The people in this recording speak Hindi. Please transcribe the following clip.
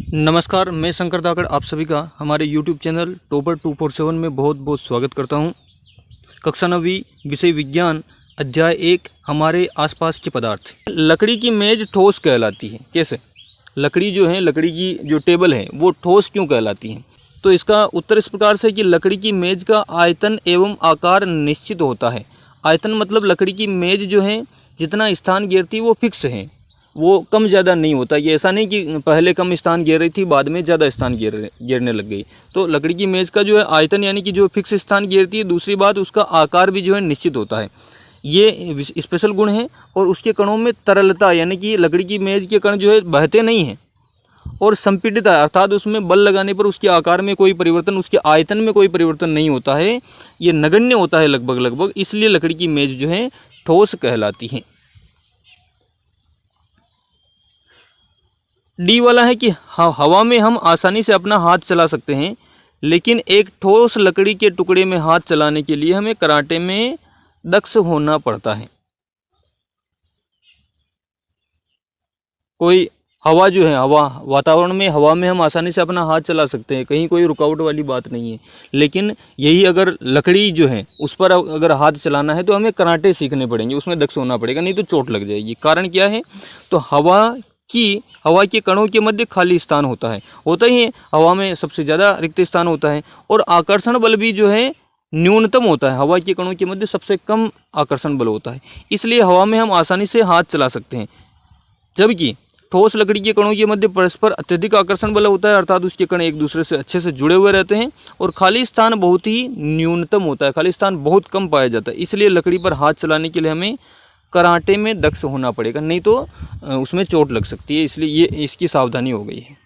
नमस्कार, मैं शंकर धाकड़ आप सभी का हमारे YouTube चैनल टॉपर 247 में बहुत बहुत स्वागत करता हूं। कक्षा 9वीं विषय विज्ञान अध्याय 1 हमारे आसपास के पदार्थ। लकड़ी की मेज ठोस कहलाती है। कैसे? लकड़ी जो है, लकड़ी की जो टेबल है वो ठोस क्यों कहलाती है? तो इसका उत्तर इस प्रकार से कि लकड़ी की मेज का आयतन एवं आकार निश्चित होता है। आयतन मतलब लकड़ी की मेज जो है जितना स्थान घेरती है वो फिक्स है, वो कम ज़्यादा नहीं होता। ये ऐसा नहीं कि पहले कम स्थान घेर रही थी बाद में ज़्यादा स्थान घेरने लग गई। तो लकड़ी की मेज़ का जो है आयतन यानी कि जो फिक्स स्थान घेरती है, दूसरी बात उसका आकार भी जो है निश्चित होता है। ये स्पेशल गुण है। और उसके कणों में तरलता यानी कि लकड़ी की मेज़ के कण जो है बहते नहीं हैं। और संपीडितता अर्थात उसमें बल लगाने पर उसके आकार में कोई परिवर्तन, उसके आयतन में कोई परिवर्तन नहीं होता है। ये नगण्य होता है लगभग, इसलिए लकड़ी की मेज़ जो है ठोस कहलाती है। डी वाला है कि हवा में हम आसानी से अपना हाथ चला सकते हैं, लेकिन एक ठोस लकड़ी के टुकड़े में हाथ चलाने के लिए हमें कराटे में दक्ष होना पड़ता है। कोई हवा जो है, हवा वातावरण में, हवा में हम आसानी से अपना हाथ चला सकते हैं, कहीं कोई रुकावट वाली बात नहीं है। लेकिन यही अगर लकड़ी जो है उस पर अगर हाथ चलाना है तो हमें कराटे सीखने पड़ेंगे, उसमें दक्ष होना पड़ेगा, नहीं तो चोट लग जाएगी। कारण क्या है? तो हवा के कणों के मध्य खाली स्थान होता ही है। हवा में सबसे ज़्यादा रिक्त स्थान होता है। और आकर्षण बल भी जो है न्यूनतम होता है। हवा के कणों के मध्य सबसे कम आकर्षण बल होता है, इसलिए हवा में हम आसानी से हाथ चला सकते हैं। जबकि ठोस लकड़ी के कणों के मध्य परस्पर अत्यधिक आकर्षण बल होता है, अर्थात उसके कण एक दूसरे से अच्छे से जुड़े हुए रहते हैं। और खाली स्थान बहुत ही न्यूनतम होता है, खाली स्थान बहुत कम पाया जाता है। इसलिए लकड़ी पर हाथ चलाने के लिए हमें कराटे में दक्ष होना पड़ेगा, नहीं तो उसमें चोट लग सकती है। इसलिए ये इसकी सावधानी हो गई है।